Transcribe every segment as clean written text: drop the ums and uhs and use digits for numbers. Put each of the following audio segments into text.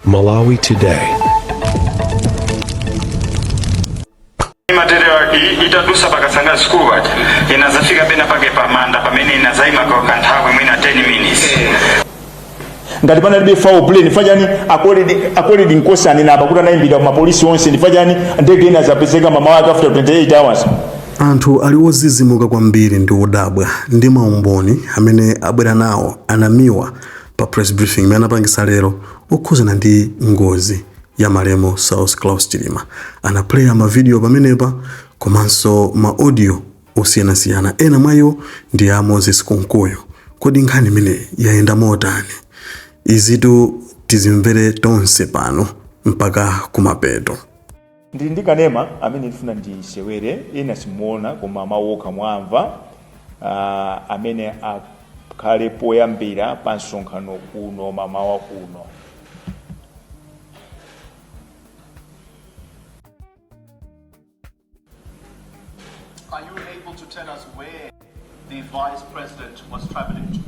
Malawi Today. Material itadusa pakasanga school bati inazafika pena pake pamanda pamene inazaima kwa kanthawe mwina 10 minutes ngati pana libe foul play nifanyani according nkosani na abakuta naimbira ma police onse nifanyani ndege ina zapezeka mama wake after 28 hours. Anthu aliwozizimuka kwambiri ndi odabwa ndi maumboni amene abwera nawo anamiwa pa press briefing imene anapangisa lero okhuzana ndi ngozi ya Malemo South Claus Chilima. Anaplaya ma video pamenepa komanso ma audio osiyanasiyana. Ena mwayo ndi a Moses Konkoyo. Kodi nkhani imene yaenda motani? Izitu tizimvere tonse pano mpaka kumapeto. Ndikanema amene ndifuna ndisewere ena simuona koma mawoka mwamva amene akhale poyambira pa nsonkhano kuno mamawa kuno. Are you able to tell us where the Vice President was traveling to?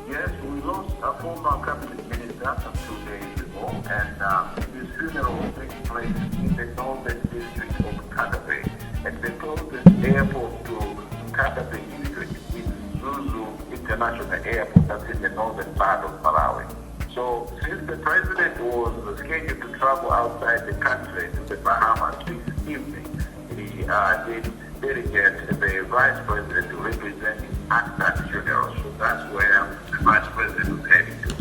Yes, we lost a former cabinet minister 2 days ago, and his funeral will take place in the northern district of Kadabe. And the closest airport to Kadabe district is Zuzu International Airport, that's in the northern part of Malawi. So since the president was scheduled to travel outside the country to the Bahamas this evening, he did delegate the vice president to represent him at that funeral. So that's where the vice president was heading to.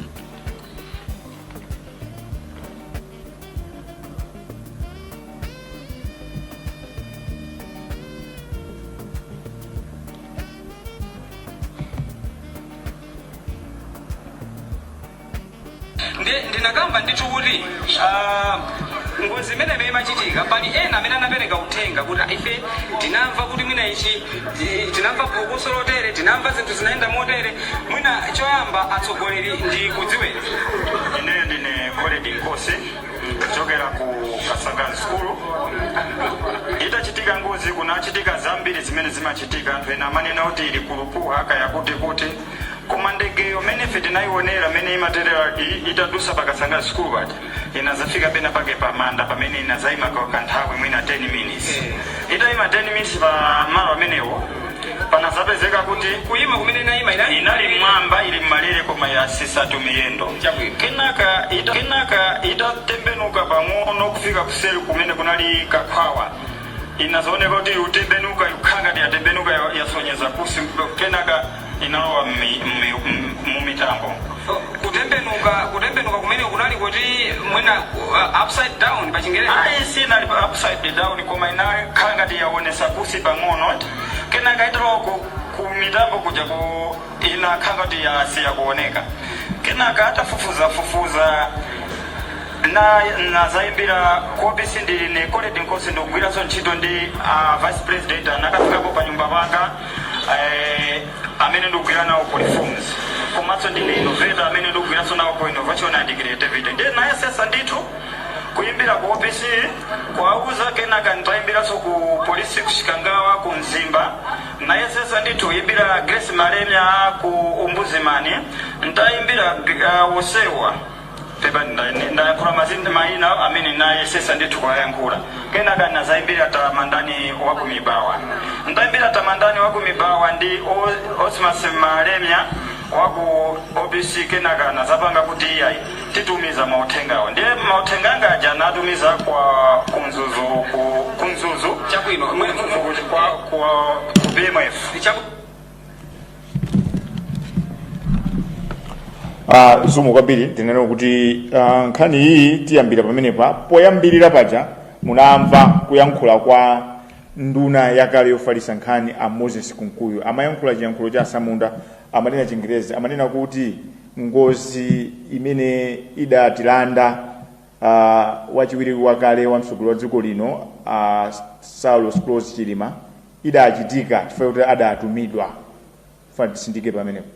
ndinagamba ndithi kuti ngozi imene imachitika pali ena amene anapereka uthenga kuti ife tinamva kuti mwina ichi tinamva phokoso lotere tinamva zinthu zinaenda motere mwina choyamba atsogoleri ndi kudziwera. Ineyo ndine College Nkosi kuchokera ku Kasangani School. Itachitika ngozi kunachitika zambiri zimene zimachitika anthu ena amanena kuti ili kulupuha akaya kuti koma ndege amene ife tinayionera amene material itadusa pakasanga school bati inazafika pena pake pamanda pamene inazaima kwa kanthawe mwina 10 minutes. Itaima 10 minutes pa malo amenewo panazapezeka kuti kuima kumene inali mwamba ili malire koma yasisatu miyendo. Kenaka itatembenuka pang'ono kufika kuseri kumene kunali kakhwawa. Inazooneka kuti utembenuka yukhanga yatembenuka yasonyeza kusi kenaka inalowa mumitambo. Kutembenuka kumene kunali kuti mwina upside down pa Chingereza. Sinali upside down koma inakhanga yaonesa kusi pang'ono. Kenaka italowa ku mitambo kuja ku inakhanga yasiya kuoneka. Kenaka atafufuza na zaimbira kopisi ndi ne College Nkosi ndogwira so ntchito ndi vice president anakafikapo pa nyumba panga amene ndogwira nawo reforms komanso ndine innovator amene ndogwira so nawo innovation and creativity ndi naye sesa ndithu kuimbira ku ofisi kwauza kenaka ntaimbira so ku polisi kushikangawa ku Mzimba naye sesa ndithu kuimbira Grace Malemya ku Umbuzimani ntaimbira wosewa nda kula mazindi maina amene naye sesa ndithu kwayankhula kenaka nazaimbira tamandani wa kumibawa ndaimbira tamandani wa kumibawa ndi Osmas Malemya wa ku OBC kenaka nazapanga kuti iyayi titumiza mauthengawo ndiye mauthenga aja natumiza kwa kunzuzu chakwino kwa BMF zumu kwambiri tinene kuti nkhani iyi tiyambira pamenepa poyambirira paja munamva kuyankhula kwa nduna yakale yofalitsa nkhani a Moses Konkoyo amayankhula chiyankhulo cha Samunda amanena Chingerezi amanena kuti ngozi imene idatilanda wachiwiri wakale wa mtsogoleri wa dziko lino Saulos Claus Chilima idachitika chifukwa kuti adatumidwa fati sindike pamenepo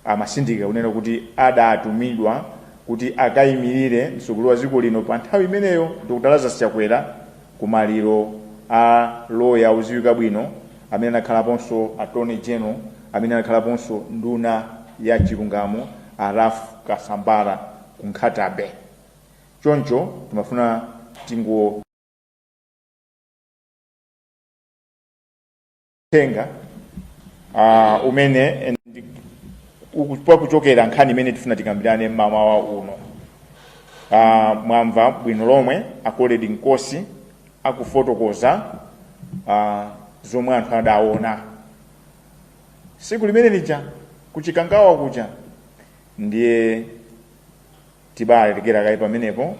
amasindika unena kuti adatumidwa kuti akayimirire mtsogoleri wa dziko lino pa nthawi imeneyo Dr. Chakwera kumaliro a lawyer uziwika bwino amene anakhalaponso attorney general amene anakhalaponso nduna ya chilungamo Araf Kasambara kunkhatabe. Choncho timafuna tingo tenga umene ukuchukua kuchokera nkhani imene tifuna tikambirane mmawa uno. Mwamva bwino lomwe akoledi nkosi akufotokoza zomwe anthu adaona siku limene lija kuchikangawa kuja, ndiye tibale ligera kai pamenepo.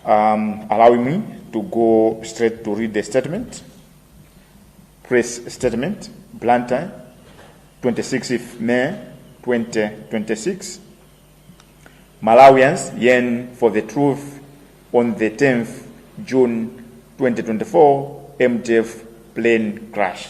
Allow me to go straight to read the statement. Press statement, Blantyre, 26th May 2026. Malawians yearn for the truth on the 10th June 2024 MTF plane crash.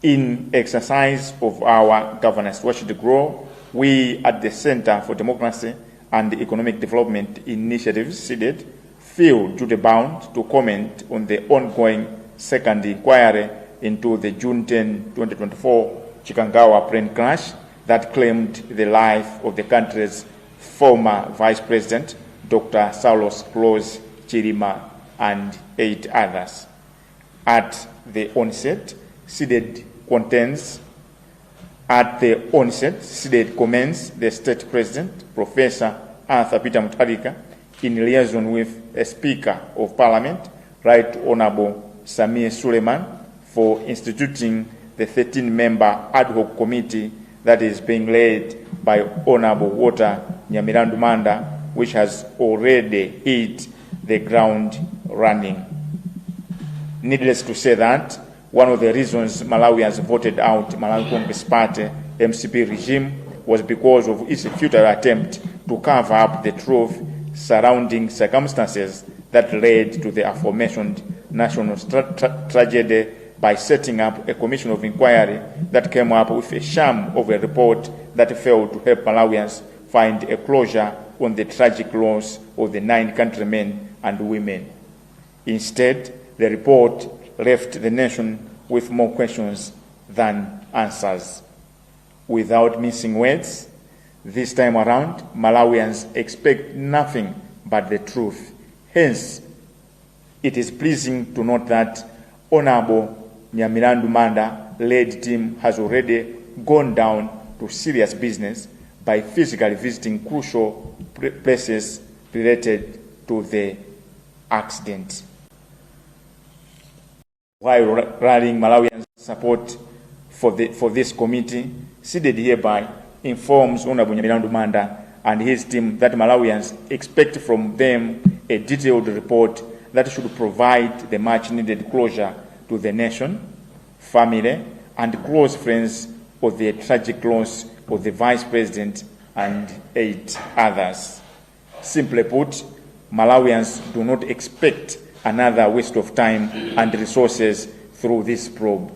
In exercise of our governance watch to grow, we at the Center for Democracy and Economic Development Initiatives, CEDED, feel duty-bound to comment on the ongoing second inquiry into the June 10, 2024 Chikangawa plane crash that claimed the life of the country's former Vice President, Dr. Saulos Klaus Chilima, and 8 others. At the onset, CEDED commends the State President, Professor Arthur Peter Mutharika, in liaison with a Speaker of Parliament, Right Honorable Samir Suleiman, for instituting the 13-member ad hoc committee that is being led by Honorable Walter Nyamirandu Manda, which has already hit the ground running. Needless to say that one of the reasons Malawians voted out Malawi Congress Party MCP regime was because of its futile attempt to cover up the truth surrounding circumstances that led to the aforementioned national tragedy by setting up a commission of inquiry that came up with a sham of a report that failed to help Malawians find a closure on the tragic loss of the 9 countrymen and women. Instead, the report left the nation with more questions than answers. Without missing words, this time around, Malawians expect nothing but the truth. Hence, it is pleasing to note that Honorable Nyamirandu Manda led team has already gone down to serious business by physically visiting crucial places related to the accident. While rallying Malawian support for this committee, CEDED hereby informs Honorable Nyamirandu Manda and his team that Malawians expect from them a detailed report that should provide the much-needed closure to the nation, family, and close friends of the tragic loss of the Vice President and 8 others. Simply put, Malawians do not expect another waste of time and resources through this probe.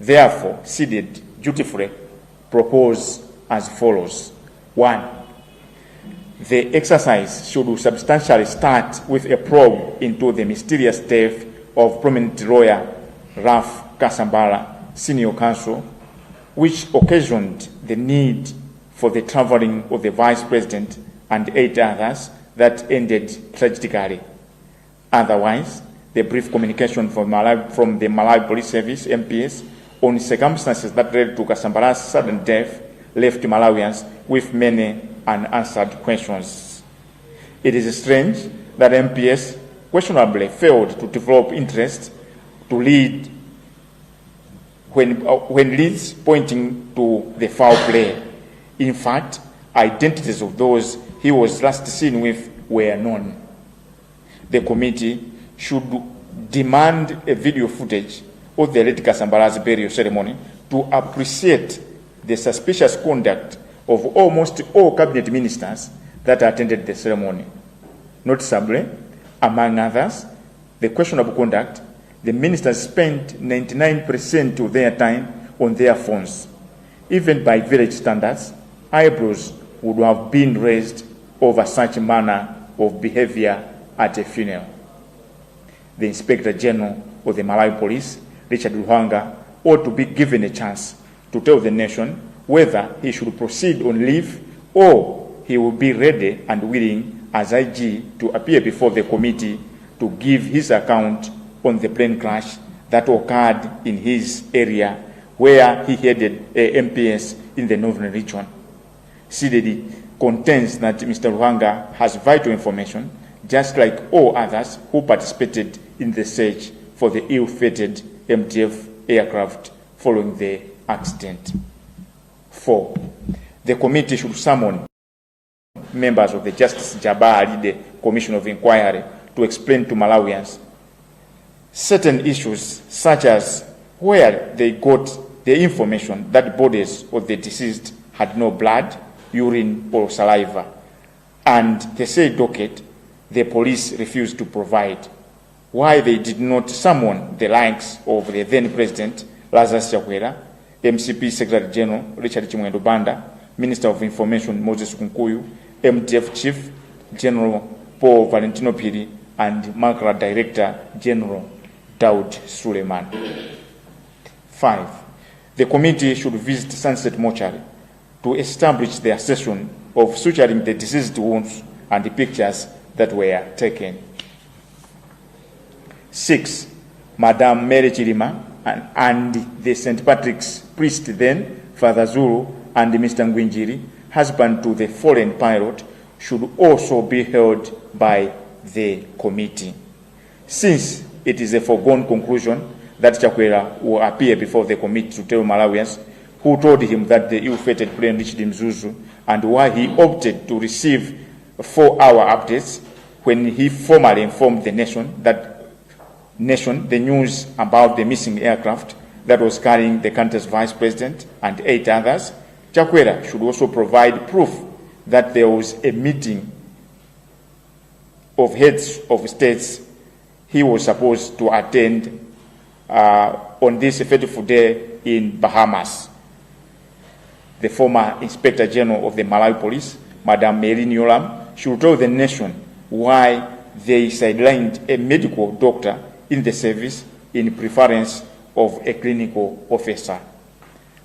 Therefore, CEDED dutifully propose as follows. 1. The exercise should substantially start with a probe into the mysterious death of prominent lawyer Ralph Kasambala, senior counsel, which occasioned the need for the traveling of the Vice President and 8 others that ended tragically. Otherwise, the brief communication from the Malawi Police Service, MPS, on circumstances that led to Kasambala's sudden death left Malawians with many unanswered questions. It is strange that MPS questionably failed to develop interest to lead when leads pointing to the foul play. In fact, identities of those he was last seen with were known. The committee should demand a video footage of the late Kasambala's burial ceremony to appreciate the suspicious conduct of almost all cabinet ministers that attended the ceremony. Noticeably, among others, the questionable conduct, the ministers spent 99% of their time on their phones. Even by village standards, eyebrows would have been raised over such manner of behavior at a funeral. The Inspector General of the Malawi Police, Richard Luhanga, ought to be given a chance to tell the nation whether he should proceed on leave or he will be ready and willing as IG to appear before the committee to give his account on the plane crash that occurred in his area where he headed MPS in the Northern Region. CDD contends that Mr. Ruhanga has vital information, just like all others who participated in the search for the ill-fated MTF aircraft following the accident. 4. The committee should summon members of the Justice Jabbar Alide Commission of Inquiry to explain to Malawians certain issues, such as where they got the information that bodies of the deceased had no blood, urine, or saliva, and the said docket the police refused to provide. Why they did not summon the likes of the then President Lazarus Chakwera, MCP Secretary General Richard Chimwendo Banda, Minister of Information Moses Kunkuyu, MTF Chief General Paul Valentino Piri, and Makra Director General Daud Suleiman. 5. The committee should visit Sunset Mortuary to establish the assessment of suturing the deceased wounds and the pictures that were taken. 6. Madam Mary Chirima and the St. Patrick's priest then, Father Zulu, and Mr. Ngwinjiri, husband to the fallen pilot, should also be held by the committee. Since it is a foregone conclusion that Chakwera will appear before the committee to tell Malawians who told him that the ill-fated plane reached Mzuzu and why he opted to receive 4-hour updates when he formally informed the nation the news about the missing aircraft that was carrying the country's vice president and 8 others, Chakwera should also provide proof that there was a meeting of heads of states he was supposed to attend on this fateful day in Bahamas. The former Inspector General of the Malawi Police, Madam Mary Nyolam, should tell the nation why they sidelined a medical doctor in the service in preference of a clinical officer.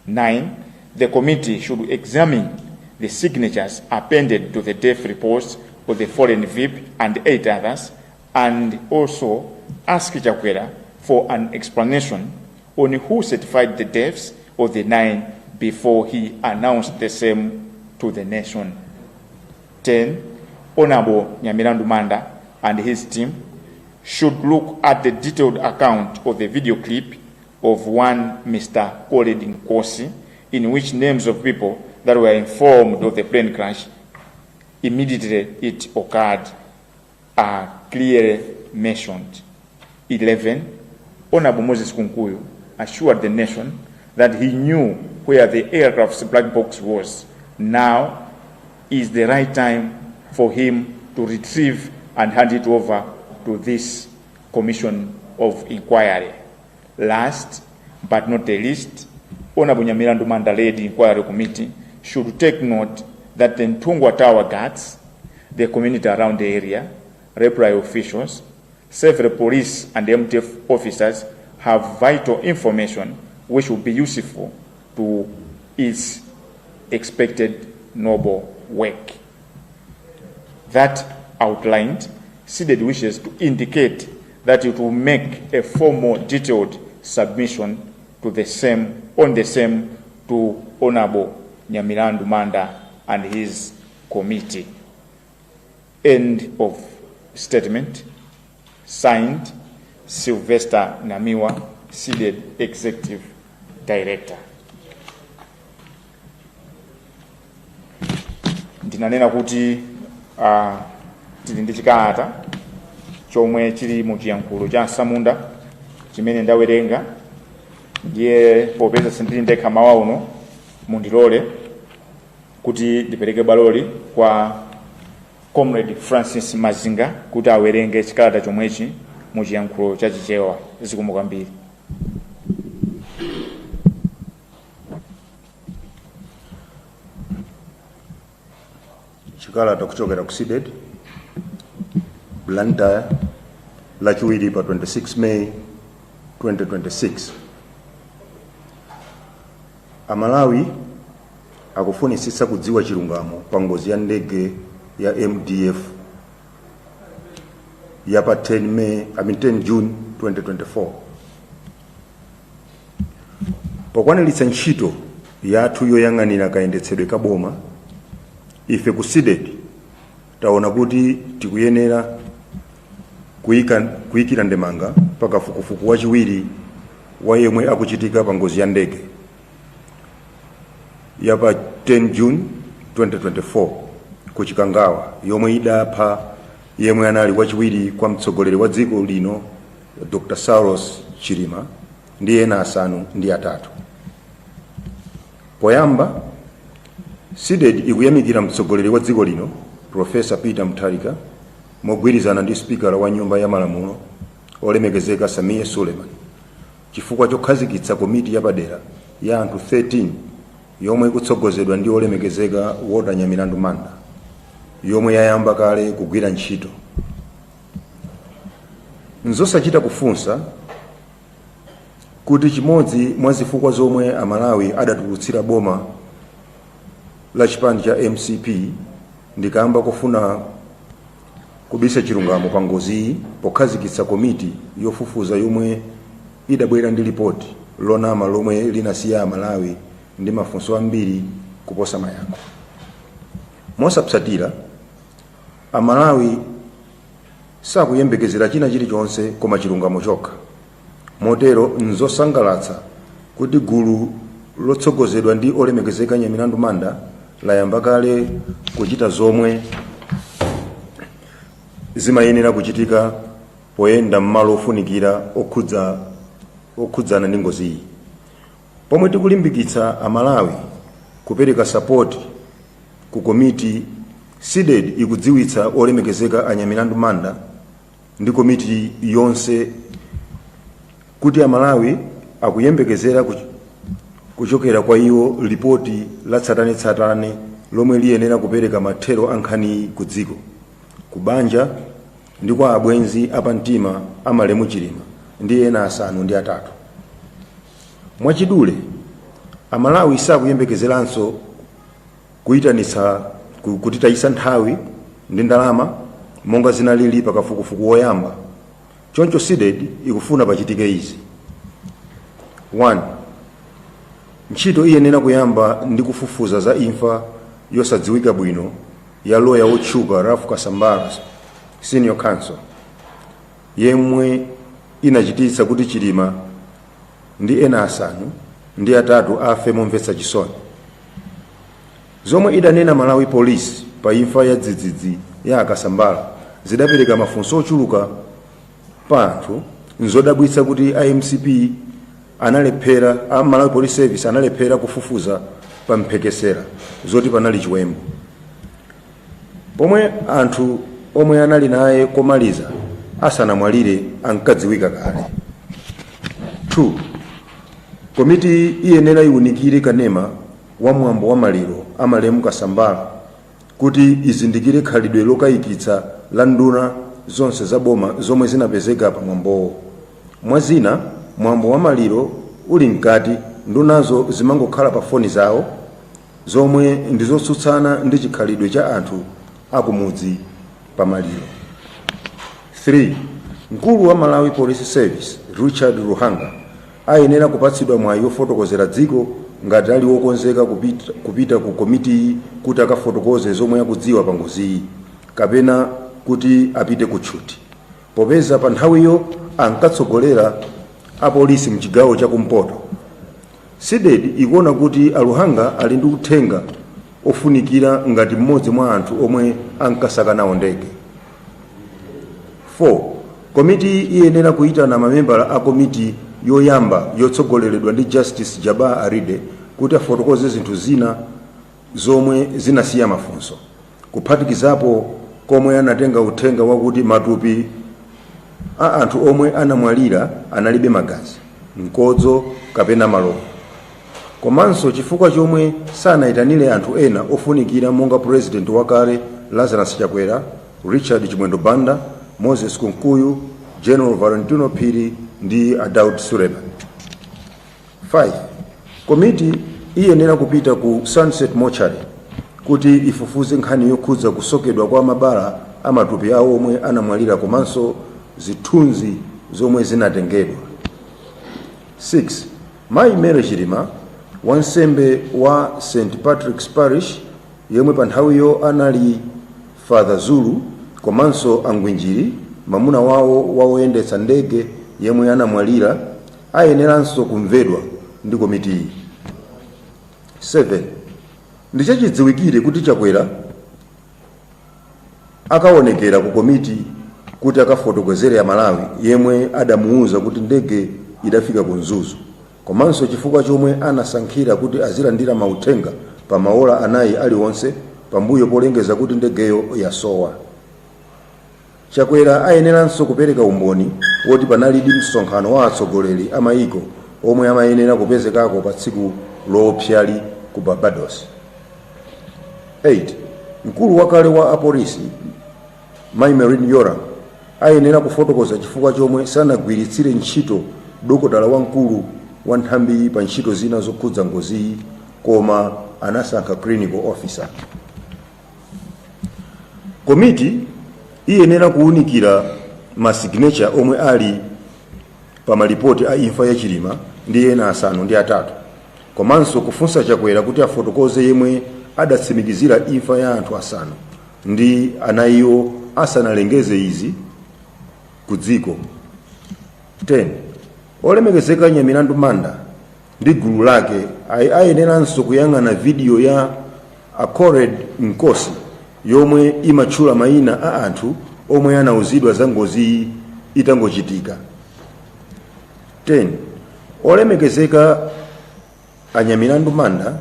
9. The committee should examine the signatures appended to the death reports of the fallen VIP and 8 others, and also ask Chakwera for an explanation on who certified the deaths of the 9 before he announced the same to the nation. 10. Honorable Nyamilandu Manda and his team should look at the detailed account of the video clip of one Mr. Koledi Nkosi, in which names of people that were informed of the plane crash immediately it occurred are clearly mentioned. 11. Honorable Moses Kunkuyu assured the nation that he knew where the aircraft's black box was. Now is the right time for him to retrieve and hand it over to this commission of inquiry. Last but not the least, Honorable Nyamilandu Manda led inquiry committee should take note that the Ntungwa Tower guards, the community around the area, reply officials, several police and MTF officers have vital information which will be useful to its expected noble work. That outlined, CDD wishes to indicate that it will make a formal detailed submission to the same to Honorable Nyamilandu Manda and his committee. End of statement. Signed, Sylvester Namiwa, CDD Executive Director. Ndinanena kuti tili ndi chikalata chomwe chili mu chiyankhulo cha Samunda chimene ndawerenga, ndiye popeza sindili ndekha mawa uno mundilole kuti ndipereke baloli kwa Comrade Francis Mazinga kuti awerenge chikalata chomwechi mu chiyankhulo cha Chichewa. Zikomo kwambiri. Chikalata kuchokera ku CDD Blantyre lachiwiri pa 26 May 2026. Amalawi akufunisisa kudziwa chilungamo pa ngozi ya ndege ya MDF ya pa 10 June 2024. Pokwaniritsa ntchito yathu yoyang'anira kayendetsedwe ka boma, ife ku SIDED taona kuti tikuyenera kuyikira ndemanga pa kafukufuku wachiwiri wa yemwe akuchitika pa ngozi ya ndege ya pa 10 June 2024 ku Chikangawa, yomwe idapha yemwe anali wachiwiri kwa mtsogoleri wa dziko lino Dr. Saulos Chilima ndi ena asanu ndi atatu. Poyamba, SIDED ikuyamikira mtsogoleri wa dziko lino Professor Peter Mutharika mogwirizana ndi Speaker wa Nyumba ya Malamulo olemekezeka Samia Suleiman chifukwa chokhazikitsa komiti yapadera ya anthu 13 yomwe ikutsogozedwa ndi olemekezeka Walter Nyamilandu Manda, yomwe yayamba kale kugwira ntchito. Nzosachita kufunsa kuti chimodzi mwa zifukwa zomwe Amalawi adatulutsira boma la chipani cha MCP ndikamba kufuna kubisa chilungamo pa ngozi pokhazikitsa komiti yofufuza yomwe idabwera ndi ripoti lonama lomwe linasiya Amalawi ndi mafunso ambiri kuposa mayankho. Mosapsatira, Amalawi sakuyembekezera china chilichonse koma chilungamo chokha. Motero nzosangalatsa kuti gulu lotsogozedwa ndi olemekezeka Nyamilandu Manda layamba kale kuchita zomwe zimayenera kuchitika poyenda mmalo ofunikira okhudzana ndi ngozi iyi. Pomwe tikulimbikitsa Amalawi kupereka support ku komiti, SIDED ikudziwitsa olemekezeka a Nyamilandu Manda ndi komiti yonse kuti Amalawi akuyembekezera kuchokera kwa iwo ripoti la tsatanetsatane lomwe liyenera kupereka mathero ankhani ku dziko, ku banja ndi kwa abwenzi apamtima a Malemu Chilima ndi ena asanu ndi atatu. Mwachidule, Amalawi sakuyembekezeranso kuyitanitsa kutitayisa nthawi ndi ndalama monga zinalili pa kafukufuku woyamba. Choncho SIDED ikufuna pachitike izi: 1. Ntchito iyenera kuyamba ndi kufufuza za imfa yosadziwika bwino ya loya wotchuka Rafu Kasambala Senior Counsel, yemwe inachititsa kuti Chilima ndi ena asanu ndi atatu afe momvetsa chisoni. Zomwe idanena Malawi Police pa imfa ya dzidzidzi ya Kasambala zidapereka mafunso ochuluka pa anthu. Nzodabwitsa kuti IMCP analephera, Malawi Police Service analephera kufufuza pa mphekesera zoti panali chiwembu, pomwe anthu omwe anali naye komaliza asanamwalire ankadziwika kale. 2. Komiti iyenera iwunikire kanema wa mwambo wa maliro a Malemu Kasambala kuti izindikire khalidwe lokayikitsa la nduna zonse za boma zomwe zinapezeka pa mwambowo. Mwazina, mwambo wa maliro uli mkati, ndunazo zimangokhala pa foni zawo zomwe ndizotsutsana ndi chikhalidwe cha anthu akumudzi pa maliro. 3. Mkulu wa Malawi Police Service Richard Ruhanga ayenera kupatsidwa mwayi wofotokozera dziko ngati ali wokonzeka kupita ku komiti kuti akafotokoze zomwe akudziwa pa ngozi kapena kuti apite kutchuti, popeza pa nthawiyo ankatsogolera apolisi mchigawo chakumpoto. SIDED ikuona kuti Ruhanga ali ndi uthenga ofunikira ngati mmodzi mwa anthu omwe ankasaka nawo ndege. 4. Komiti iyenera kuyitana mamembala a komiti yoyamba yotsogoleredwa ndi Justice Jabbar Aride kuti afotokoze zinthu zina zomwe zinasiya mafunso, kuphatikizapo komwe anatenga uthenga wakuti matupi a anthu omwe anamwalira analibe magazi, mkodzo kapena malovu. Komanso chifukwa chomwe sanayitanire anthu ena ofunikira monga President wakale Lazarus Chakwera, Richard Chimwendo Banda, Moses Kunkuyu, General Valentino Phiri ndi Daud Suleiman. 5. Komiti iyenera kupita ku Sunset Mortuary kuti ifufuze nkhani yokhudza kusokedwa kwa mabala amatupi awo omwe anamwalira komanso zithunzi zomwe zinatengedwa. 6. Mayi Mary Chilima, wansembe wa St. Patrick's Parish, yemwe pa nthawiyo anali Father Zulu komanso angwinjiri mamuna wawo woyendetsa ndege yemwe anamwalira, ayeneranso kumvedwa ndi komiti iyi. 7. Ndichachidziwikire kuti Chakwera akaonekera ku komiti kuti akafotokozere ya Malawi yemwe adamuuza kuti ndege idafika ku Mzuzu, komanso chifukwa chomwe anasankhira kuti azilandira mauthenga pa maola anayi aliwonse pambuyo polengeza kuti ndegeyo yasowa. Chakwera ayeneranso kupereka umboni woti panalidi msonkhano wa atsogoleri a mayiko omwe amayenera kupezekako pa tsiku loopsali ku Barbados. 8. Mkulu wakale wa apolisi Mayi Marine Yora ayenera kufotokoza chifukwa chomwe sanagwiritsire ntchito dokotala wamkulu wa nthambi pa ntchito zina zokhudza ngoziyi koma anasankha clinical officer. Komiti iyenera kuunikira masignature omwe ali pa malipoti a imfa ya Chilima ndi ena asanu ndi atatu, komanso kufunsa Chakwera kuti afotokoze yemwe adatsimikizira imfa ya anthu asanu ndi anayiwo asanalengeze izi ku dziko. 10. Olemekezeka Nyamilandu Manda ndi gulu lake ayeneranso kuyang'ana video ya Accord Nkosi yomwe imatchula mayina a anthu omwe anauzidwa za ngozi itangochitika. 10. Olemekezeka Anyamilandu Manda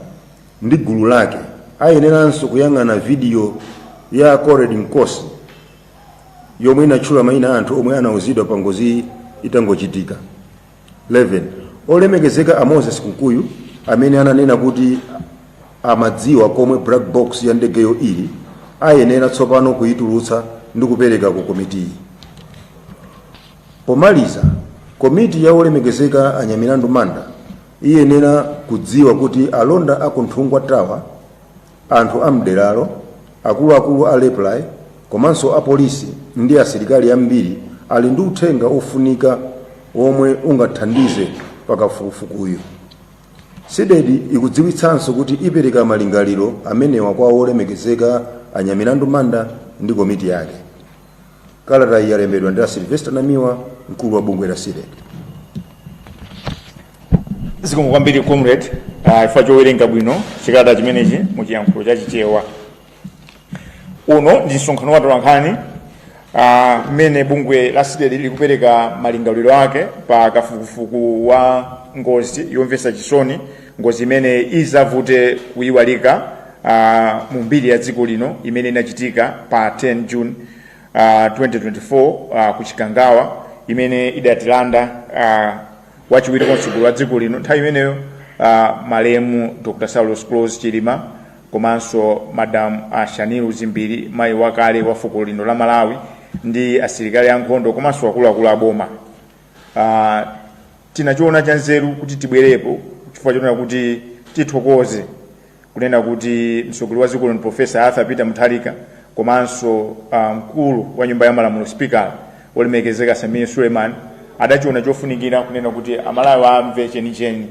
ndi gulu lake ayeneranso kuyang'ana video ya Accord Nkosi yomwe inatchula mayina a anthu omwe anauzidwa pa ngozi itangochitika. 11. Olemekezeka a Moses Kunkuyu amene ananena kuti amadziwa komwe black box ya ndegeyo ili ayenera tsopano kuyitulutsa ndi kupereka ku komiti. Pomaliza, komiti ya olemekezeka Anyamilandu Manda iyenera kudziwa kuti alonda akunthungwa tawa, anthu amderalo, akuluakulu a Leplai komanso a polisi ndi asilikali ambiri ali ndi uthenga ofunika omwe ungathandize pakafukufukuyu. Sidedi ikudziwitsanso kuti ipereka malingaliro amenewa kwa olemekezeka Anyamilandu Manda ndi komiti yake. Kalata iyi yalembedwa ndi Sylvester Namiwa, mkulu wa bungwe la Sidedi. Zikomo kwambiri comrade, ifa chowerenga bwino chikalata chimenechi muchiyankhulo chachichewa. Uno ndi msonkhano wa tolankhani mmene bungwe la Sidedi likupereka malingaliro ake pa kafukufuku wa ngozi yomvetsa chisoni, ngozi imene izavute kuyiwalika mu mbiri ya dziko lino imene inachitika pa 10 June 2024 ku Chikangawa, imene idatilanda wachiwiri kwa mtsogoleri wa dziko lino nthawi imeneyo malemu Dr. Saulos Close Chilima komanso Madam Shaniru Zimbiri, mayi wakale wa fuko lino la Malawi, ndi asilikali ankhondo komanso akuluakulu a boma. Tinachiona cha nzeru kuti tibwerepo chifukwa chonena kuti tithokoze kunena kuti mtsogoleri wa dziko lino Professor Arthur Peter Mutharika komanso mkulu wa nyumba ya malamulo Speaker olemekezeka Samia Suleiman adachiona chofunikira kunena kuti Amalawi amve chenicheni.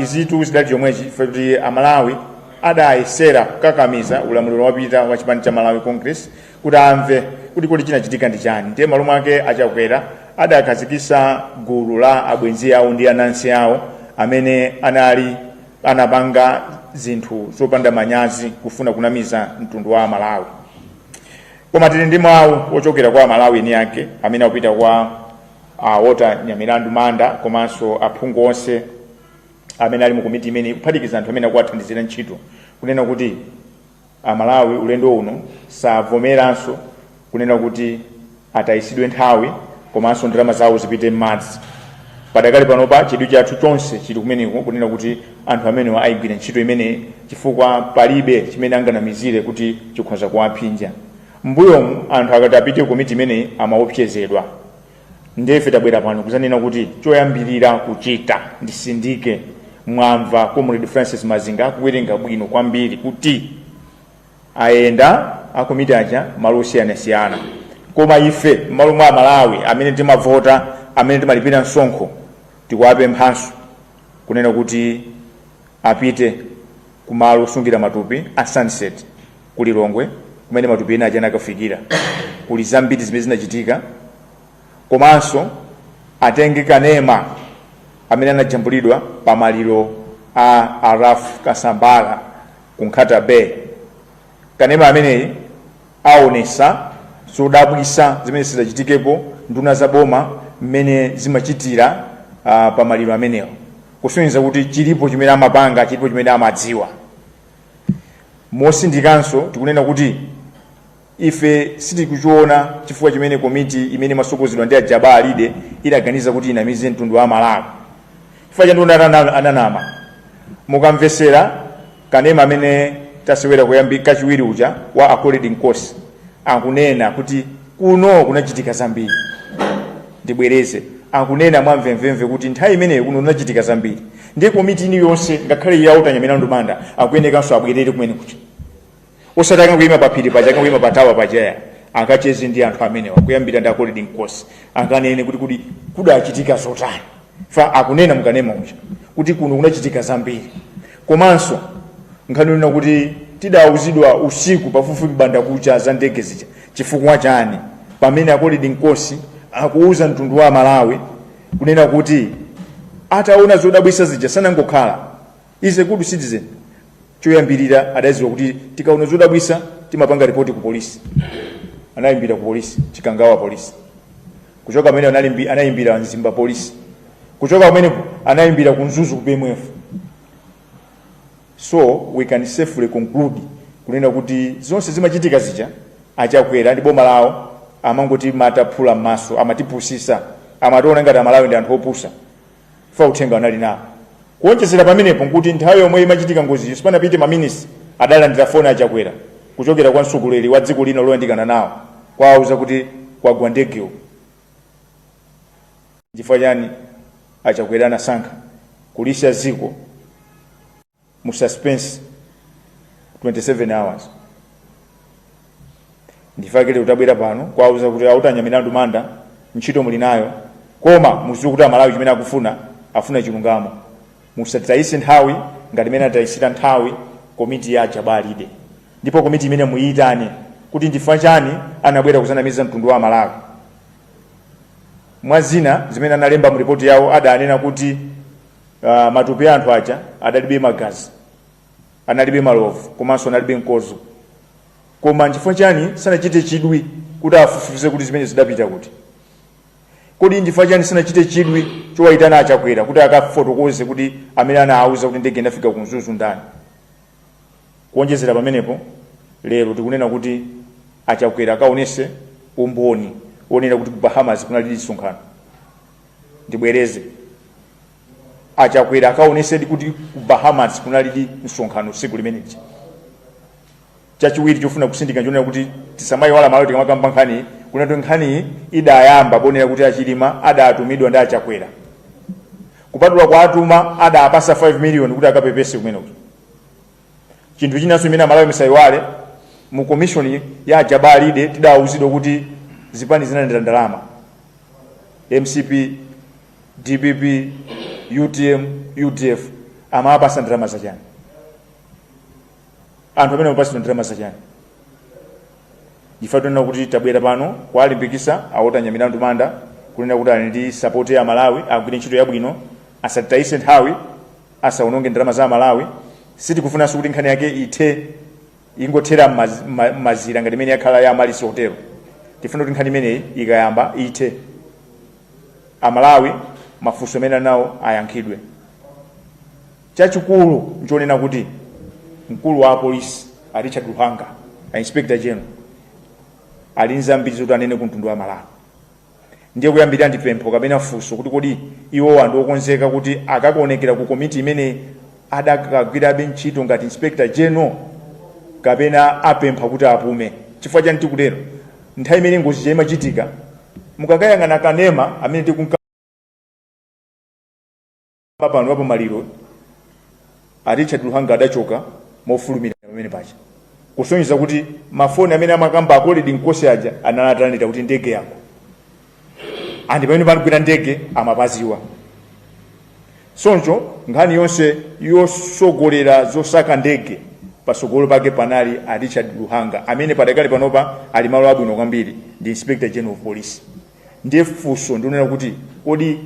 Izitu zidali chomwechi kuti Amalawi adayesera kukakamiza ulamuliro wapita wa chipani cha Malawi Congress kuti amve kuti kodi chinachitika ndi chani. Ndiye malo mwake Achakwera adakhazikitsa gulu la abwenzi awo ndi anansi awo amene anapanga zinthu zopanda manyazi kufuna kunamiza mtundu wa Malawi. Koma tili ndi mawu ochokera kwa Malawi ni yake amene akupita kwa Walter Nyamilandu Manda komanso aphungu onse amene ali mu komiti imene kuphatikiza anthu amene akuwathandizira ntchito kunena kuti Malawi ulendo uno savomeranso kunena kuti atayisidwe nthawi komanso ndalama zawo zipite m'madzi. Padakali panopa chidwi chathu chonse chili kumeneko kunena kuti anthu amene ayigwira ntchito imene chifukwa palibe chimene anganamizire kuti chikhoza kuwaphinja. Mbuyomu anthu akati apite komiti imene amaopsezedwa. Ndefe tabwera pano kuzanena kuti choyambirira kuchita ndisindike mwamva Comrade Francis Mazinga akuwerenga bwino kwambiri kuti ayenda akomiti aja malo osiyanasiyana, koma ife malo mwa Malawi amene timavota, amene timalipira msonkho, tikuwapemphanso kunena kuti apite kumalo osungira matupi a Sunset kuli Lilongwe, kumene matupi ena aja akafikira, kuli zambiri zimene zinachitika. Komanso atenge kanema amene anajambulidwa pamaliro a Araf Kasambala ku Nkhata Bay. Kanema ameneyi aonesa zodabwisa zimene zidachitikepo nduna za boma mmene zimachitira pamaliro amenewo, kusonyeza kuti chilipo chimene amapanga, chilipo chimene amadziwa. Mosindikanso tikunena kuti ife sitikuchiona chifukwa chimene komiti imene masogozedwa ndi Ajaba Alide inaganiza kuti inamize mtundu wa Malawi. Chifukwa chanduna ananama, mukamvesera kanema amene tasewera kuyambika kachiwiri uja wa Accord Nkosi akunena kuti kuno kunachitika zambiri. Ndibwereze, akunena mwamvemvemve kuti nthawi imeneyo kuno kunachitika zambiri. Ndiye komiti ini yonse ngakhale yautanya milandu manda akuyenekanso abwerere kumene kucha. Osataka kuyima paphiri paja, kuyima patawa pajaya, akacheze ndi anthu amenewa kuyambira ndi Accord Nkosi akanene kuti kudachitika zotani. Fa akunena mkanema uja kuti kuno kunachitika zambiri. Komanso nkanena kuti tidauzidwa usiku pafupi banda kucha za ndege zija chifukwa chani pamene Accord Nkosi akuuza mtundu wa Malawi kunena kuti ataona zodabwisa zija sanangokhala is a good citizen. Choyambirira adaziwa kuti tikaona zodabwisa timapanga ripoti ku polisi. Anayimbira ku polisi, Chikangawa polisi. Kuchoka pamene anayimbira Nzimba polisi. Kuchoka pamene anayimbira ku Nzuzu ku BMF. So we can safely conclude kunena kuti zonse zimachitika zija achakwera ndi boma lawo amangoti mataphula maso, amatipusisa, amationa ngati Malawi ndi anthu opusa. Fa uthenga anali nawo. Kuonjezera pamenepo nkuti nthawi yomwe imachitika ngozi sipanapite maminisi adalandira foni achakwera kuchokera kwa mtsogoleri wa dziko lino loyandikana nawo kwauza kuti kwagwa ndegewo. Chifukwa chani achakwera anasankha kulisa ziko mu suspense 27 hours. Ndifakire utabwera pano kwauza kuti autanya milandu manda ntchito muli nayo, koma muziwe kuti Malawi chimene akufuna afuna chilungamo. Musatayise nthawi ngati imene atayisira nthawi komiti ya Ajaba Alide. Ndipo komiti imene muyitane kuti ndifa chani anabwera kuzanamiza mtundu wa Malawi. Mwazina zimene analemba mu report yawo adanena kuti matupi anthu aja adalibe magazi, analibe malovu, komanso analibe nkozo. Koma ndifo chani sanachite chidwi kuti afufuze kuti zimene zidapita kuti. Kodi ndifo chani sanachite chidwi chowayitana achakwera kuti akafotokoze kuti amene anauza kuti ndege inafika ku Nzuzu ndani. Kuonjezera pamenepo lero tikunena kuti achakwera akaonese umboni onena kuti ku Bahamas kunali msonkhano. Ndibwereze, achakwera akaonese kuti ku Bahamas kunali msonkhano siku limeneji. Chachiwiri chofuna kusindika njonera kuti tisamayi wala Malawi tikamaka nkhani kunatu nkhani idayamba ponera kuti achilima adatumidwa ndi achakwera. Kupatula kwa atuma adapasa 5 million kuti akapepese kumene kuti. Chinthu chinanso chimene Malawi misayiwale mu commission ya Ajaba Alide tidauzidwa kuti zipani zinalandira ndalama. MCP, DPP, UTM, UDF amapasa ndalama zachani. Anthu amene amapasa ndalama zachani. Ndifatana kuti tabwera pano kwalimbikisa aotanya milandu manda kunena kuti ali ndi support ya Malawi agwire ntchito yabwino, asatayise nthawi, asaononge ndalama za Malawi. Sitikufunanso kuti nkhani yake ithe ingothera mazira ngati imene yakhala ya Malisi Hotel. Tifuna kuti nkhani imeneyi ikayamba ithe Amalawi mafunso amene nawo ayankhidwe. Chachikulu nchonena kuti mkulu wa polisi Richard Luhanga, Inspector General, ali nzambiri zoti anene ku mtundu wa Malawi. Ndiye kuyambira ndipempho kapena funso kuti kodi iwo anthu okonzeka kuti akakuonekera ku komiti imene adakagwirabe ntchito ngati Inspector General kapena apempha kuti apume. Chifukwa chani tikutero? Nthawi imene ngozi imachitika mukakayang'ana kanema amene tikunka pano wapo maliro Richard Luhanga adachoka mofulumira pamene pacha kusonyeza kuti mafoni amene amakamba akoledi nkosi aja analatanira kuti ndege yako andi pamene panagwira ndege amapaziwa. Soncho nkhani yonse yosogolera zosaka ndege pasogolo pake panali a Richard Luhanga amene padakali panopa ali malo abwino kwambiri ndi Inspector General of Police. Ndiye funso ndionera kuti kodi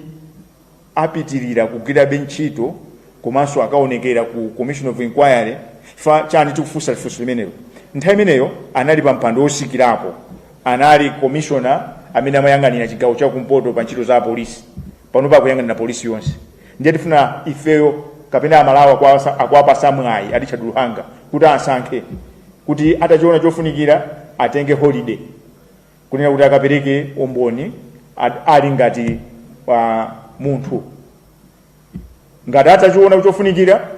apitirira kugwira ntchito komanso akaonekera ku Commission of Inquiry fa chani tikufunsa funso limenelo. Nthawi imeneyo anali pa mpando osikirapo, anali commissioner amene amayang'anira chigawo cha kumpoto pa ntchito za polisi panopa akuyang'anira polisi yonse. Ndiye tifuna ifeyo kapena amalawi akuwapasa mwayi a Richard Luhanga kuti asankhe kuti atachiona chofunikira atenge holiday kunena kuti akapereke umboni ali ngati munthu. Ngati atachiona chofunikira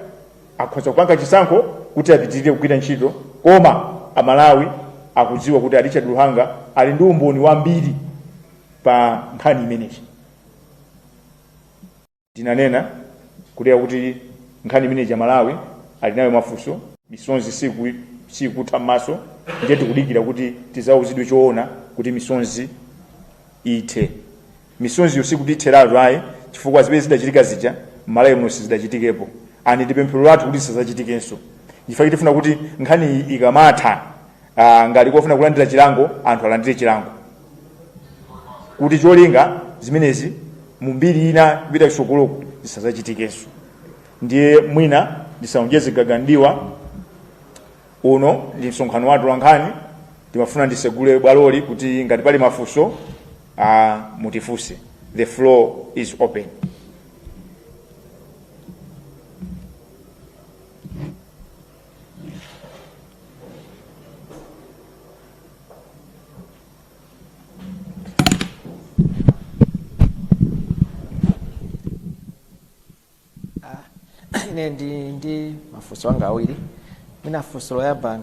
akhoza kupanga chisankho kuti apitirire kugwira ntchito, koma amalawi akudziwa kuti a Richard Luhanga ali ndi umboni wambiri pa nkhani imeneyi. Tinanena kulea kuti nkhani imeneyi ya Malawi ali nayo mafunso, misonzi sikutha maso, ndiye tikudikira kuti tizauzidwe choona kuti misonzi ithe. Misonzi yosikuti itheratu ayi chifukwa zimene zidachitika zija Malawi muno sizidachitikepo. Ani tipemphero lathu kuti sizachitikenso. Chifukwa tifuna kuti nkhani ikamatha ngati kofuna kulandira chilango anthu alandire chilango. Kuti cholinga zimenezi mumbiri ina kupita kusogoloko zisazachitikenso. Ndiye mwina ndisaonjeze gagandiwa uno ndi msonkhano wathu wa nkhani timafuna ndisegule bwaloli kuti ngati pali mafunso mutifunse. The floor is open. Ine ndi mafunso anga awiri. Mina funso loyamba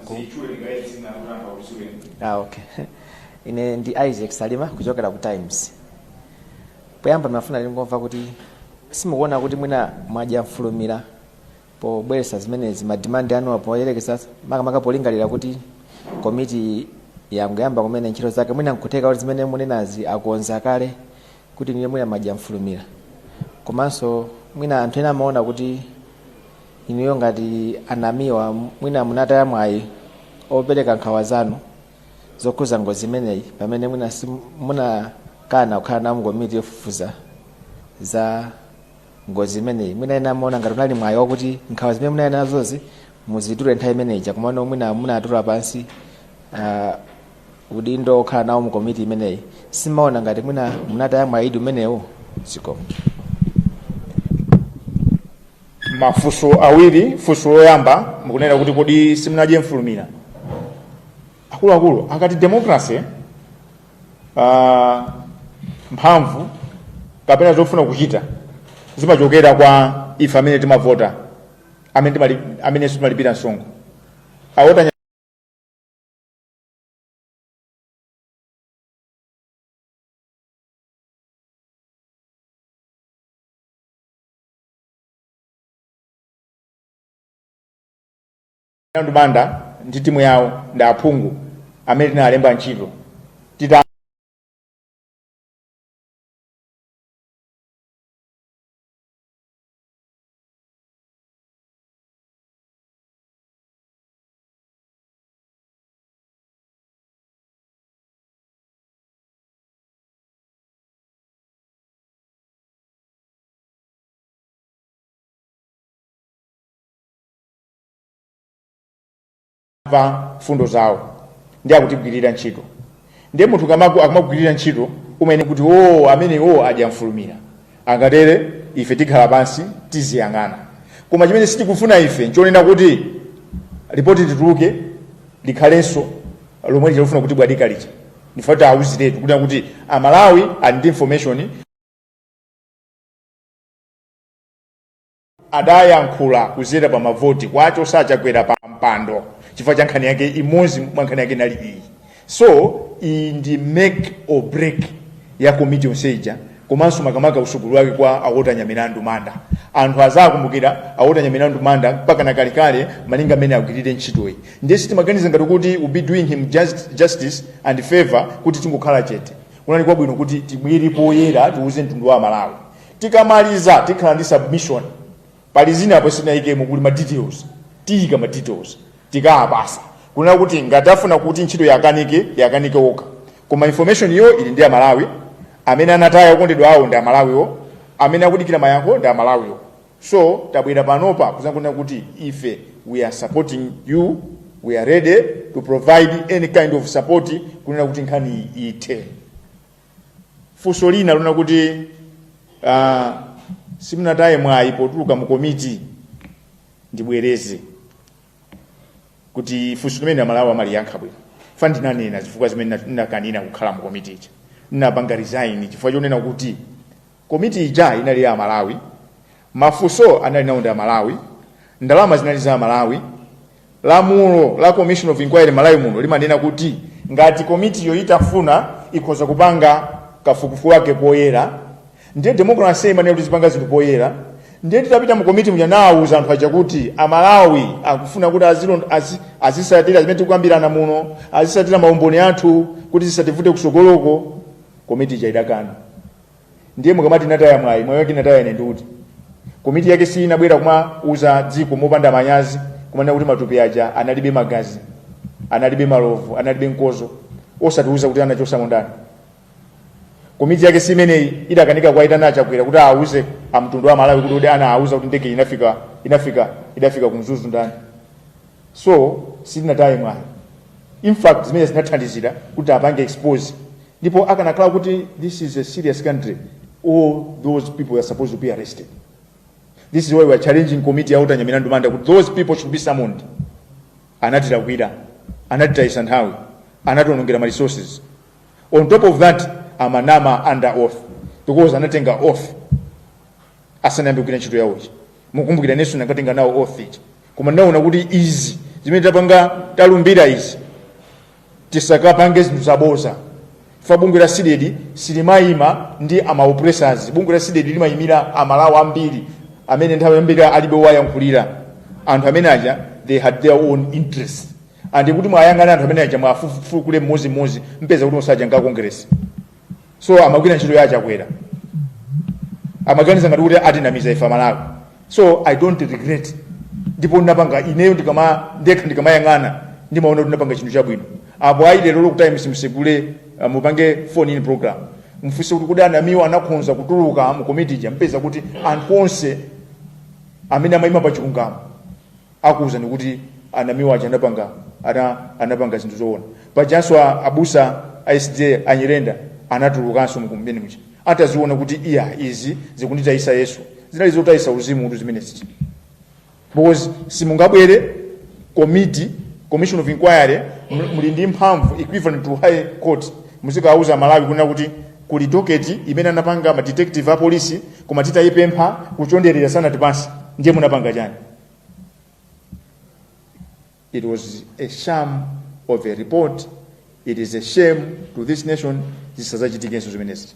okay. Ine ndi Isaac Salima kuchokera ku Times. Poyamba mafuna ndingomva kuti simukuona kuti mwina mwajamfulumira pobweresa zimenezi madimandi anu apoyerekeza makamaka polingalira kuti komiti yangayamba kumene ntchito zake mwina nkuteka kuti zimene munenazi akonza kale kuti niye mwina majamfulumira. Komanso mwina anthu ena amaona kuti inuyo ngati anamiwa mwina munataya mwayi opereka nkhawa zanu zokhuza ngozi imeneyi pamene mwina munakana kukhala nawo komiti yofufuza za ngozi imeneyi. Mwina ena amaona ngati unali mwayi wakuti nkhawa zimene munali nazozi muzitule nthawi imeneyi chakumano mwina munatula pansi udindo okhala nawo mu komiti imeneyi. Simaona ngati mwina munataya mwayi umenewo zikomo. Mafunso awiri. Funso loyamba mukunena kuti kodi simunaje mfulumira. Akuluakulu akati democracy mphamvu kapena zofuna kuchita zimachokera kwa ife amene timavota amene timalipira msonkho. Awota ndumanda ndi timu yawo ndi aphungu amene tinalemba ntchito fundo zawo ndi akutigwirira ntchito. Ndiye munthu akamagwirira ntchito umene kuti amene ajamfulumira angatere ife tikhala pansi tiziyang'ana. Koma chimene sitikufuna ife nchonena kuti ripoti tituluke likhalenso lomwe tikufuna kuti bwadika licha. Ndifuna awuziretu kuti amalawi ali ndi information adayankhula kuzera pa mavoti kwacho sachakwera pa mpando chifukwa cha nkhani yake imodzi mwa nkhani yake nali iyi. So in the make or break ya committee onseja komanso makamaka usukulu wake kwa awotanya milandu manda. Anthu azakumbukira awotanya milandu manda mpaka na kalikale malinga amene akugirire ntchitoyi. Ndiye sitimaganiza ngati kuti we'll be doing him justice and favor kuti tingokhala chete. Kunali kwabwino kuti tibwere poyera tiuze mtundu wa Malawi. Tikamaliza tikhala ndi submission. Pali zina apo sinayikemo kuli ma details. Tiyika ma details. Tikapasa. Kunali kuti ngati afuna kuti ntchito yakanike okha. Koma information yo ili ndi Malawi. Amene anataya kondedwa awo ndi Amalawiwo, amene akudikira mayankho ndi Amalawiwo. So tabwera panopa kuzanguna kuti ife we are supporting you, we are ready to provide any kind of support kunena kuti nkhani ite. Funso lina lona kuti simunataye mwayi potuluka mu komiti ndibwereze kuti funso limene Amalawi amaliyankha bwino. Fandinanena zifukwa zimene ndakanina kukhala mu komiti ichi. Napanga resign chifukwa chonena kuti komiti ija inali ya Malawi, mafunso anali nawo ndi Malawi, ndalama zinali za Malawi. Lamulo la Commission of Inquiry Malawi muno limanena kuti ngati komiti yo itafuna ikhoza kupanga kafukufu wake poyera, ndiye democracy imanena kuti zipanga zinthu poyera. Ndiye titapita mu komiti muja nawuza anthu aja kuti Amalawi akufuna kuti azisatira zimene tikuyambirana muno, azisatira maumboni athu kuti zisativute kusogoloko. Komiti jaidakana. Ndiye mukamati nataya mwayi, mwayi wake nataya ine ndikuti komiti yake si inabwera kumauza dziko mopanda manyazi kumanena kuti matupi aja analibe magazi, analibe malovu, analibe nkozo, osatiuza kuti anachosa mondani. Komiti yake si imeneyi idakanika kwa itana chakwera kuti auze amtundu wa Malawi kuti auza kuti ndege inafika kumzuzu ndani. So sitinataye mwayi. In fact zimene zinathandizira kuti apange expose. Ndipo akanakhala kuti this is a serious country, all those people are supposed to be arrested. This is why we are challenging committee out and milandu manda kuti those people should be summoned. Anatira kwira, anatira isanthawi, anatonongera ma resources. On top of that, amanama under oath because anatenga oath asanayambe kugwira ntchito yawo. Mukumbukira nesu nakatenga nawo oath ichi. Koma naona kuti izi zimene tapanga talumbira izi tisakapange zinthu zaboza. Fa bungu la sidedi silimayima ndi ama oppressors. Bungu la sidedi limayimira Amalawi ambiri amene nthawi yambiri alibe wayankhulira. Anthu amene aja they had their own interests. And kuti mwayangana anthu amene aja mwafufufu kule mmozi mpeza kuti osaja nga Congress. So amagwira ntchito yacha kwera. Amaganiza ngati kuti atinamiza ifa Malawi. So I don't regret. Ndipo ndapanga ineyo ndikamayangana ndimaona kuti ndapanga chinthu chabwino. Apo aile lolo kuti msimsegule mupange phone in program. Mfuse kuti kudana Anamiwa anakhonza kutuluka mu committee ja mpeza kuti anthu onse amene amayima pa chilungamo akuza kuti Anamiwa aja anapanga zinthu zoona. Pajanso abusa ISJ Anyirenda anatulukanso mu kumbeni mucha. Ataziona kuti izi zikunditayisa Yesu. Zinali zotayisa uzimu kuti zimene zichi. Because simungabwere Commission of Inquiry muli ndi mphamvu equivalent to High Court muzikauza Malawi kuna kuti kuli docket imene anapanga ma detective a police koma titayipempha kuchonderera sana tipasi ndiye munapanga chani. It was a sham of a report. It is a shame to this nation. This is against zimenezi.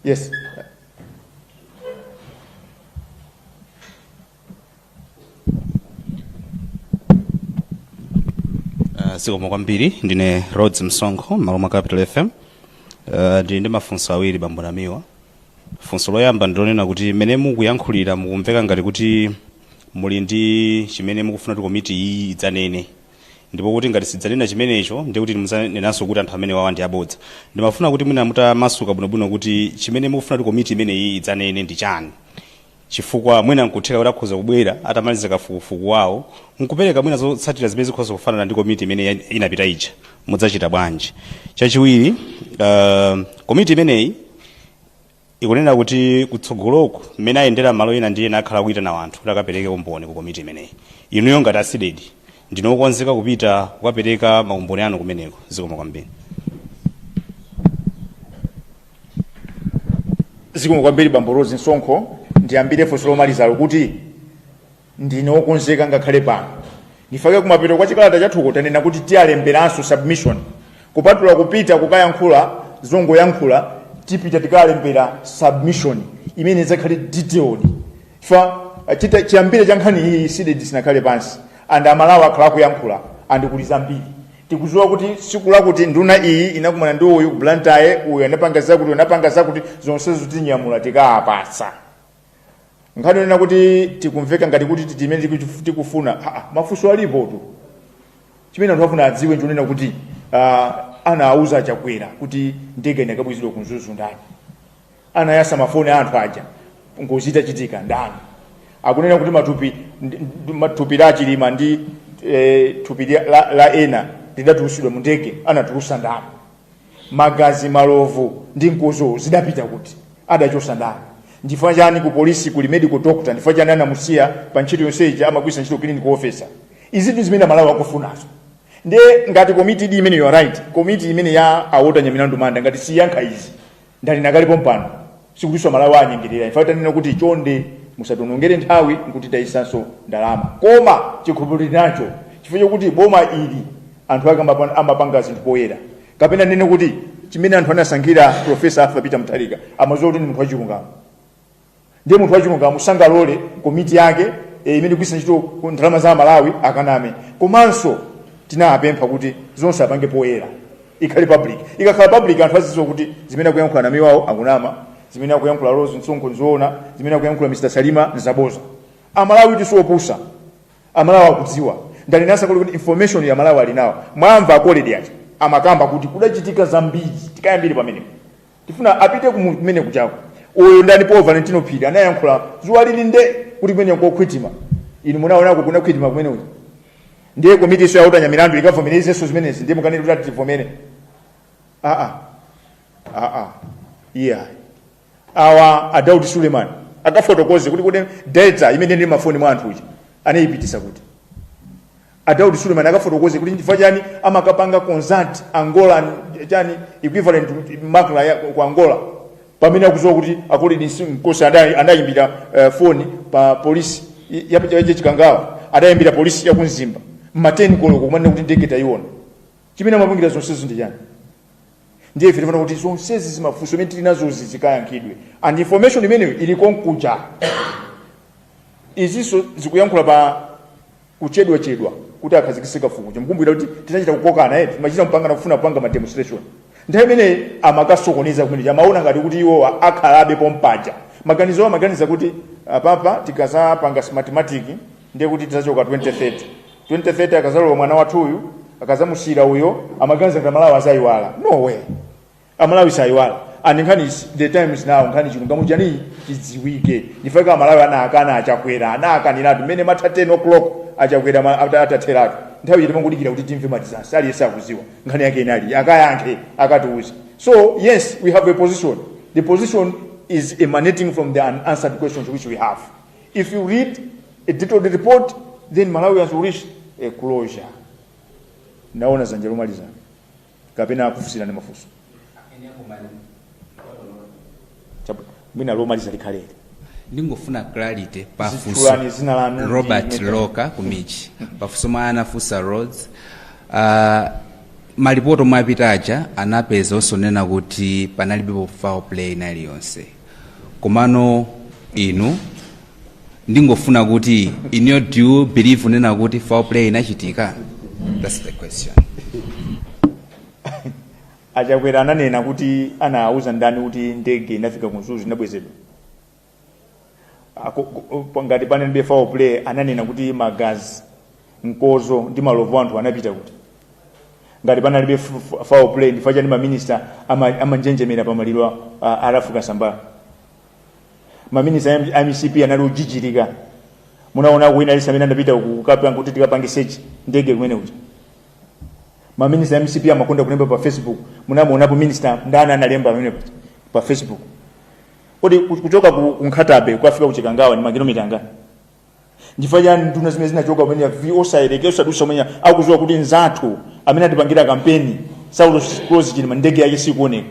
Yes. Zikomo kwambiri ndine Rhodes Msonkho Maloma Capital FM. Ndi mafunso awiri bambo Anamiwa. Funso loyamba ndilonena kuti mene mukuyankhulira mukumveka ngati kuti muli ndi chimene mukufuna kuti komiti iyi idzanene. Ndipo kuti ngati sidzanena chimenecho ndi kuti muzanenanso kuti anthu amene wawa ndi abodza. Ndimafuna kuti mwina mutamasuka bwinobwino kuti chimene mukufuna kuti komiti imene iyi idzanene ndi chani. Chifukwa mwina nkutheka kuti akhoza kubwera atamaliza kafukufuku wawo nkupereka mwina zotsatira zimene zikhoza kufanana ndi komiti imene inapita ija mudzachita bwanji. Chachiwiri komiti imeneyi ikunena kuti kutsogoloko mmene ayendera malo ena ndiye nakhala kuita na anthu kuti akapereke umboni ku komiti imeneyi. Inuyo ngati asidedi ndinokonzeka kupita kukapereka maumboni anu kumeneko. Zikomo kwambiri. Zikomo kwambiri bambo Rhodes Msonkho. Ndiambire funso lomaliza kuti ndinokonzeka ngakhale pano. Nifake kumapeto kwa chikalata chathuko tanena kuti tialemberanso submission kupatula kupita kukayankhula zongoyankhula tipita tikalembera submission imene izakhale detailed fa chiyambire cha nkhani iyi sidedi sinakhale pansi and amalawi akhala kuyankhula andikuliza mbiri tikuziwa kuti siku lakuti nduna iyi inakumana ndi uyu kublantaye uyu anapanga zakuti anapanga zakuti zonsezo tinyamula tikaapatsa nkhani yonena kuti tikumveka ngati kuti timene tikufuna mafunso alipo tu chimene anthu afuna adziwe njonena kuti anauza Chakwera kuti ndege inakabwizidwa kunzuzu ndani anayasa mafoni anthu aja ngozita chitika ndani akunena kuti matupi la Chilima ndi tupi la ena lidatusidwa mu ndege anatulusa ndani magazi malovu ndi nkozo zidapita kuti adachosa ndani ndifa chani ku polisi ku medical doctor ndifa chani anamusiya pa ntchito yonseja amagwisa ntchito clinical officer izi zimene Malawi akufunazo nde ngati committee imene you are right committee imene ya awota nyamilandu manda ngati siyankha izi ndali nakalipo mpano sikutiswa Malawi anyengerera ifa tanena kuti chonde musatonongere nthawi nkuti tayisanso ndalama koma chikhulupiriro nacho chifukwa kuti boma ili anthu amapanga zinthu poyera kapena nene kuti chimene anthu anasankhira Professor Arthur Peter Mutharika amazowa kuti ndi munthu wachilungamo ndiye munthu wachilungamo sangalole komiti yake imene kwisa ntchito ndalama za Malawi akaname komanso tinapempha kuti zonse apange poyera ikhale public ikakhala public anthu azidziwa kuti zimene akuyankhula namiwawo akunama zimene akuyankhula Rose Msonko nzoona zimene akuyankhula Mr. Salima nzaboza Amalawi tisiopusa Amalawi akudziwa ndali nasa kuti information ya Malawi alinawo mwamva college acha amakamba kuti kudachitika zambiri tikayambire pamene tifuna apite kumene kuchako uyo ndani Paul Valentino Phiri anayankhula zuwa lili nde kuti kumene kokhwitima inu munaona kuna khwitima kumene uyu ndiye komiti so yauta nyamilandu ikavomereza so zimenezi ndiye mukanene kuti tivomere yeah awa Daud Suleiman akafotokoze kuti kune data imene ndi mafoni mwa anthu uja anayipitisa kuti Daud Suleiman akafotokoze kuti ndifa chani amakapanga concert Angola chani equivalent makla ya ku Angola pamene akuzowa kuti akoli nkosi anayimbira phone pa police yapachaje chikangawa adayimbira police ya kunzimba mateni koloko kumane kuti ndege tayiona chimene amapangira zonsezo ndi chani ndiye ife tifuna kuti zonsezi zimafunso imene tilinazo zikayankhidwe and information imeneyo ili konkuja iziso zikuyankhula pa kuchedwa kuti akhazikisika fukuja mkumbukira kuti tinachita kukokana timachita mpanga na kufuna kupanga ma demonstration nthawi imene amakasokoneza kumene amaona ngati kuti iwo akhalabe pompaja maganiza kuti apapa tikazapanga mathematic ndiye kuti tizachoka 2030 akazalowa mwana wathu uyu akazamusira uyo amaganiza kuti Malawi azayiwala no way Malawi sayiwala and nkhani the time is now nkhani chilungamo chani chidziwike ndifaka Malawi anakana Chakwera anakaniratu mmene matha 10 o'clock Chakwera atatheratu nthawi yeti mangudikira kuti timve matizansi ali yesakuziwa nkhani yake inali akayankhe akatiuza so yes we have a position the position is emanating from the unanswered questions which we have if you read a detailed report then Malawi has reached a closure naona zanje lomaliza kapena kufusira ne mafuso mwina lomaliza likhalele ndingofuna clarity pafuso Robert Loka kumichi pafuso mwana fusa roads malipoto mwapitaja anapeza osonena kuti panalibe foul play nali yonse komano inu ndingofuna kuti in your do you believe nena kuti foul play inachitika that's the question Chakwera ananena kuti anauza ndani kuti ndege inafika kunzuzu inabwezedwa ngati panalibe foul play ananena kuti magazi nkozo ndi malovu anthu anapita kuti ngati panalibe foul play ndifacha ndi maminista amanjenjemera pamaliro alafuka samba maminista MCP anali ujijirika munaona kuina alisa amene andapita kukapanga kuti tikapange search ndege kumene kuja maminista MCP amakonda kulemba pa Facebook munamuonapo minister ndani analemba pamene pa Facebook kodi kuchoka ku Nkhatabe kwafika kuchikangawa ni makilomita angani ndifaja nduna zimene zinachoka pamene viosaeleke usadusa mwenye akuzowa kuti nzathu amene atipangira kampeni Saulo Close chilima ndege yake sikuoneka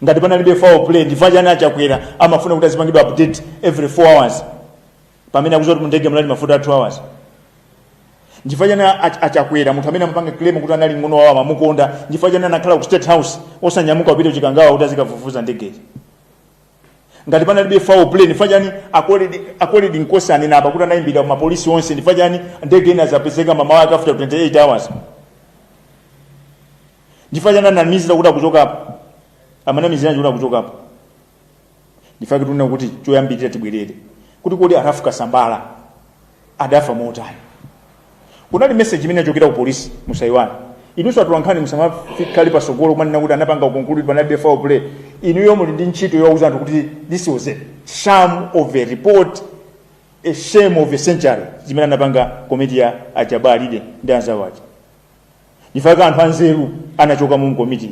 ngati panalibe foul play ndifaja ana Chakwera amafuna kuti azipangidwa update every 4 hours pamene akuzowa kuti ndege mlali mafuta 2 hours ndifanya achakwera munthu amene amapanga claim kuti anali ngono wawa mamukonda ndifanya anakhala ku State House osanyamuka upite chikangawa kuti azikafufuza ndege ngati panalibe foul play ndifanyani akoledi nkosani napa kuti anayimbira ma police onse ndifanyani ndege ina zapezeka mama wake after 28 hours ndifanyana na mizira kuti akuchoka hapo amana mizira kuti akuchoka hapo ndifake tuna kuti choyambirira tibwerere kuti kodi arafuka sambala adafa motani kunali message imene achokera ku police musaiwana inunso atulankhani musamafikali pasogolo kumanena kuti anapanga ukonkulu panalibe foul play inuyo muli ndi ntchito yowauza anthu kuti this was a sham of a report, a shame of a century zimene anapanga komiti ya Ajabalide ndi anzawaji ndifaka anthu anzeru anachoka mu komiti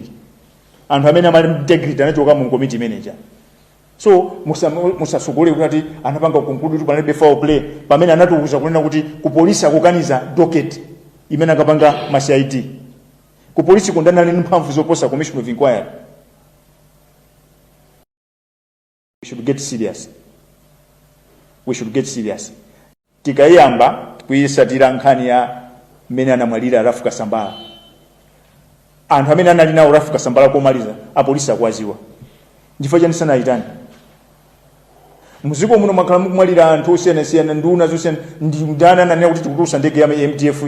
anthu amene amali integrity anachoka mu komiti manager. So musasogole kuti anapanga ukonkulu kuti panalibe foul play pamene anatuuza kunena kuti ku polisi akukaniza docket imene akapanga ma CID ku polisi kundana ndi mphamvu zoposa commission of inquiry. We should get serious. We should get serious. Tikayamba kuyisatira nkhani ya mene anamwalira Arafuka Sambala. Anthu amene anali nawo Arafuka Sambala komaliza apolisi akwaziwa. Ndifo chani sana itani. Muziko muno makhala mukumwalira anthu osiyana nduna zosiyana ndana nane kuti tikutusa ndege ya MTF